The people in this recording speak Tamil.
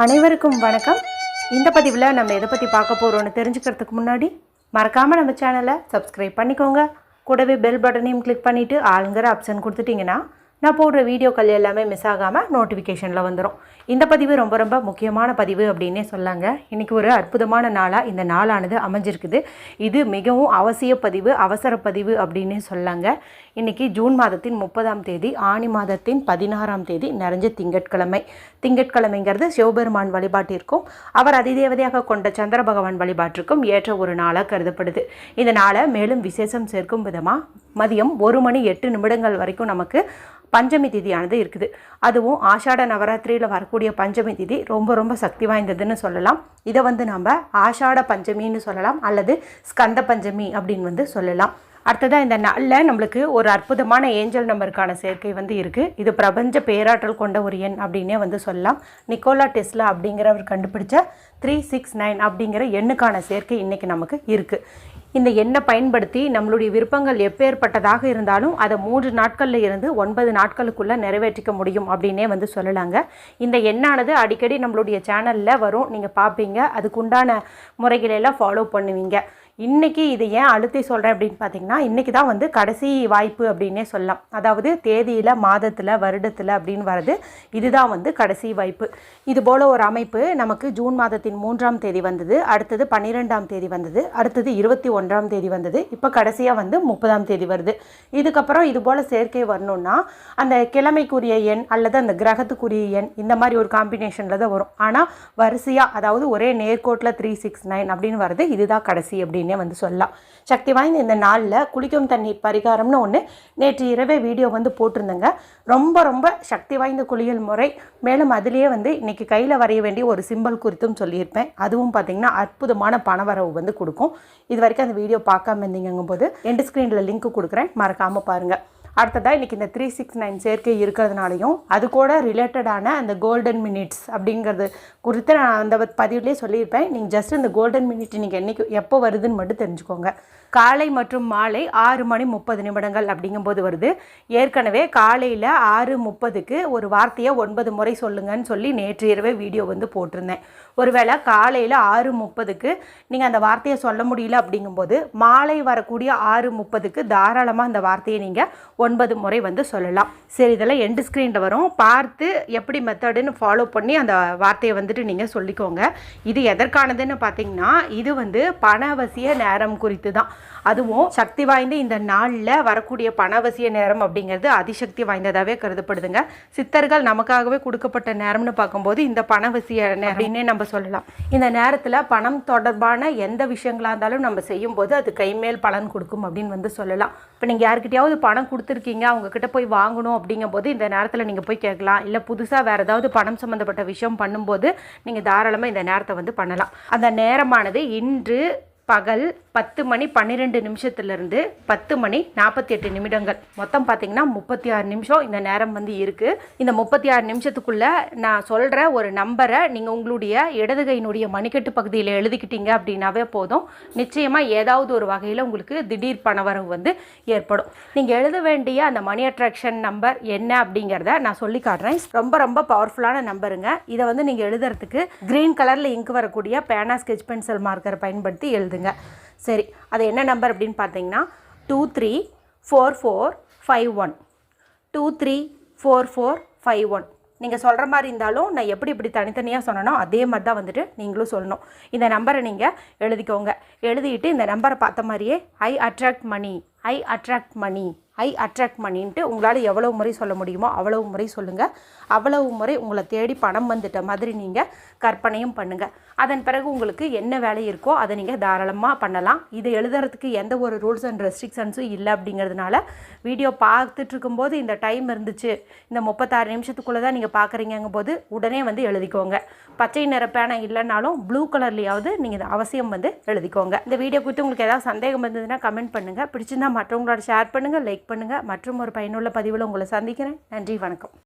அனைவருக்கும் வணக்கம். இந்த பதிவில் நம்ம எதை பற்றி பார்க்க போகிறோன்னு தெரிஞ்சுக்கிறதுக்கு முன்னாடி மறக்காமல் நம்ம சேனலை சப்ஸ்கிரைப் பண்ணிக்கோங்க. கூடவே பெல் பட்டனையும் கிளிக் பண்ணிவிட்டு ஆளுங்கிற ஆப்ஷன் கொடுத்துட்டிங்கன்னா நான் போடுற வீடியோக்கள் எல்லாமே மிஸ் ஆகாமல் நோட்டிஃபிகேஷனில் வந்துடும். இந்த பதிவு ரொம்ப ரொம்ப முக்கியமான பதிவு அப்படின்னே சொல்லாங்க. இன்றைக்கி ஒரு அற்புதமான நாளாக இந்த நாளானது அமைஞ்சிருக்குது. இது மிகவும் அவசிய பதிவு, அவசர பதிவு அப்படின்னே சொல்லாங்க. இன்றைக்கி ஜூன் மாதத்தின் 30ஆம் தேதி, ஆனி மாதத்தின் 16ஆம் தேதி, நிறைஞ்ச திங்கட்கிழமை. திங்கட்கிழமைங்கிறது சிவபெருமான் வழிபாட்டிற்கும் அவர் அதிதேவதையாக கொண்ட சந்திர பகவான் வழிபாட்டிற்கும் ஏற்ற ஒரு நாளாக கருதப்படுது. இந்த நாளை மேலும் விசேஷம் சேர்க்கும் விதமாக மதியம் 1 மணி 8 நிமிடங்கள் வரைக்கும் நமக்கு பஞ்சமி திதியானது இருக்குது. அதுவும் ஆஷாட நவராத்திரியில் வரக்கூடிய பஞ்சமி திதி ரொம்ப ரொம்ப சக்தி வாய்ந்ததுன்னு சொல்லலாம். இதை நம்ம ஆஷாட பஞ்சமின்னு சொல்லலாம், அல்லது ஸ்கந்த பஞ்சமி அப்படின்னு சொல்லலாம். அடுத்ததாக இந்த நாளில் நம்மளுக்கு ஒரு அற்புதமான ஏஞ்சல் நம்பருக்கான சேர்க்கை இருக்குது. இது பிரபஞ்ச பேராற்றல் கொண்ட ஒரு எண் அப்படின்னே சொல்லலாம். நிக்கோலா டெஸ்லா அப்படிங்கிறவர் கண்டுபிடிச்ச 369 அப்படிங்கிற எண்ணுக்கான சேர்க்கை இன்றைக்கி நமக்கு இருக்குது. இந்த எண்ணை பயன்படுத்தி நம்மளுடைய விருப்பங்கள் எப்பேற்பட்டதாக இருந்தாலும் அதை 3 நாட்களில் இருந்து 9 நாட்களுக்குள்ளே நிறைவேற்றிக்க முடியும் அப்படின்னே சொல்லலாங்க. இந்த எண்ணானது அடிக்கடி நம்மளுடைய சேனலில் வரும், நீங்கள் பார்ப்பீங்க. அதுக்குண்டான முறைகளெல்லாம் ஃபாலோ பண்ணுவீங்க. இன்றைக்கி இது ஏன் அழுத்தி சொல்கிறேன் அப்படின்னு பார்த்தீங்கன்னா, இன்றைக்கி தான் கடைசி வாய்ப்பு அப்படின்னே சொல்லலாம். அதாவது தேதியில், மாதத்தில், வருடத்தில் அப்படின்னு வருது. இதுதான் கடைசி வாய்ப்பு. இதுபோல் ஒரு அமைப்பு நமக்கு ஜூன் மாதத்தின் 3ஆம் தேதி வந்தது, அடுத்தது 12ஆம் தேதி வந்தது, அடுத்தது 21ஆம் தேதி வந்தது, இப்போ கடைசியாக 30ஆம் தேதி வருது. இதுக்கப்புறம் இதுபோல் சேர்க்கை வரணுன்னா அந்த கிழமைக்குரிய எண் அல்லது அந்த கிரகத்துக்குரிய எண் இந்த மாதிரி ஒரு காம்பினேஷனில் தான் வரும். ஆனால் வரிசையாக, அதாவது ஒரே நேர்கோட்டில் 369 அப்படின்னு வருது. இதுதான் கடைசி அப்படின்னு சொல்லலாம். சக்தி வாய்ந்த இந்த நாளில் குளிக்கும் தண்ணீர் பரிகாரம்னு ஒன்று நேற்று இரவே வீடியோ போட்டிருந்தேங்க. ரொம்ப ரொம்ப சக்தி வாய்ந்த குளியல் முறை. மேலும் அதிலேயே இன்னைக்கு கையில் வரைய வேண்டிய ஒரு சிம்பிள் குறித்தும் சொல்லியிருப்பேன். அதுவும் பார்த்திங்கன்னா அற்புதமான பணவரவு கொடுக்கும். இது வரைக்கும் அந்த வீடியோ பார்க்காம இருந்தீங்கும் போது எண்ட் ஸ்க்ரீனில் லிங்க் கொடுக்குறேன், மறக்காமல் பாருங்கள். அடுத்ததாக இன்றைக்கி இந்த 369 சேர்க்கை இருக்கிறதுனாலையும் அது கூட ரிலேட்டடான அந்த கோல்டன் மினிட்ஸ் அப்படிங்கிறது குறித்து நான் அந்த பதிவுலேயே சொல்லியிருப்பேன். நீங்கள் ஜஸ்ட் இந்த கோல்டன் மினிட் நீங்கள் எப்போ வருதுன்னு மட்டும் தெரிஞ்சுக்கோங்க. காலை மற்றும் மாலை 6 மணி 30 நிமிடங்கள் அப்படிங்கும்போது வருது. ஏற்கனவே காலையில் 6:30க்கு ஒரு வார்த்தையை 9 முறை சொல்லுங்கன்னு சொல்லி நேற்று இரவே வீடியோ போட்டிருந்தேன். ஒருவேளை காலையில் 6:30க்கு நீங்கள் அந்த வார்த்தையை சொல்ல முடியல அப்படிங்கும்போது மாலை வரக்கூடிய 6:30க்கு தாராளமாக அந்த வார்த்தையை நீங்கள் 9 முறை சொல்லலாம். சரி, இதெல்லாம் எண்டு ஸ்க்ரீனில் வரும், பார்த்து எப்படி மெத்தடுன்னு ஃபாலோ பண்ணி அந்த வார்த்தையை நீங்கள் சொல்லிக்கோங்க. இது எதற்கானதுன்னு பார்த்தீங்கன்னா, இது பணவசிய நேரம் குறித்து தான். அதுவும் சக்தி வாய்ந்த இந்த நாளில் வரக்கூடிய பணவசிய நேரம் அப்படிங்கிறது அதிசக்தி வாய்ந்ததாகவே கருதப்படுதுங்க. சித்தர்கள் நமக்காகவே கொடுக்கப்பட்ட நேரம்னு பார்க்கும்போது இந்த பணவசிய நேரம் அப்படின்னே நம்ம சொல்லலாம். இந்த நேரத்தில் பணம் தொடர்பான எந்த விஷயங்களாக இருந்தாலும் நம்ம செய்யும்போது அது கைமேல் பலன் கொடுக்கும் அப்படின்னு சொல்லலாம். இப்போ நீங்கள் யாருக்கிட்டையாவது பணம் கொடுத்துருக்கீங்க, அவங்கக்கிட்ட போய் வாங்கணும் அப்படிங்கும்போது இந்த நேரத்தில் நீங்கள் போய் கேட்கலாம். இல்லை புதுசாக வேறு ஏதாவது பணம் சம்மந்தப்பட்ட விஷயம் பண்ணும்போது நீங்கள் தாராளமாக இந்த நேரத்தை பண்ணலாம். அந்த நேரமானது இன்று பகல் 10 மணி 12 நிமிஷத்துலேருந்து 10 மணி 48 நிமிடங்கள், மொத்தம் பார்த்திங்கன்னா 36 நிமிஷம் இந்த நேரம் இருக்குது. இந்த 36 நிமிஷத்துக்குள்ளே நான் சொல்கிற ஒரு நம்பரை நீங்கள் உங்களுடைய இடது கையினுடைய மணிக்கட்டு பகுதியில் எழுதிக்கிட்டீங்க அப்படின்னாவே போதும். நிச்சயமாக ஏதாவது ஒரு வகையில் உங்களுக்கு திடீர் பணவரவு ஏற்படும். நீங்கள் எழுத வேண்டிய அந்த மணி அட்ராக்ஷன் நம்பர் என்ன அப்படிங்கிறத நான் சொல்லி காட்டுறேன். ரொம்ப ரொம்ப பவர்ஃபுல்லான நம்பருங்க. இதை நீங்கள் எழுதுறதுக்கு க்ரீன் கலரில் இங்க் வரக்கூடிய பேனா ஸ்கெட்ச் பென்சில் மார்க்கரை பயன்படுத்தி எழுதுங்க. சரி, அது என்ன நம்பர் அப்படின்னு பார்த்தீங்கன்னா 234451 234451. நீங்கள் சொல்கிற மாதிரி இருந்தாலும் நான் எப்படி தனித்தனியாக சொன்னனோ அதே மாதிரி தான் நீங்களும் சொல்லணும். இந்த நம்பரை நீங்கள் எழுதிக்கோங்க. எழுதிட்டு இந்த நம்பரை பார்த்த மாதிரியே I attract money, I attract money, I attract மணின்ட்டு உங்களால் எவ்வளவு முறை சொல்ல முடியுமோ அவ்வளவு முறை சொல்லுங்கள். அவ்வளவு முறை உங்களை தேடி பணம் வந்துட்ட மாதிரி நீங்கள் கற்பனையும் பண்ணுங்கள். அதன் பிறகு உங்களுக்கு என்ன வேலை இருக்கோ அதை நீங்கள் தாராளமாக பண்ணலாம். இதை எழுதுறதுக்கு எந்த ஒரு ரூல்ஸ் அண்ட் ரெஸ்ட்ரிக்ஷன்ஸும் இல்லை அப்படிங்கிறதுனால வீடியோ பார்த்துட்டு இருக்கும்போது இந்த டைம் இருந்துச்சு, இந்த 36 நிமிஷத்துக்குள்ளே தான் நீங்கள் பார்க்குறீங்கும் போது உடனே எழுதிக்கோங்க. பச்சை நிற பேனா இல்லைனாலும் ப்ளூ கலர்லேயாவது நீங்கள் அவசியம் எழுதிக்கோங்க. இந்த வீடியோ குறித்து உங்களுக்கு ஏதாவது சந்தேகம் இருந்ததுன்னா கமெண்ட் பண்ணுங்கள். பிடிச்சிருந்தால் மற்றவங்களோட ஷேர் பண்ணுங்கள், லைக் பண்ணுங்கள். மற்றும் ஒரு பயனுள்ள பதிவில் உங்களை சந்திக்கிறேன். நன்றி, வணக்கம்.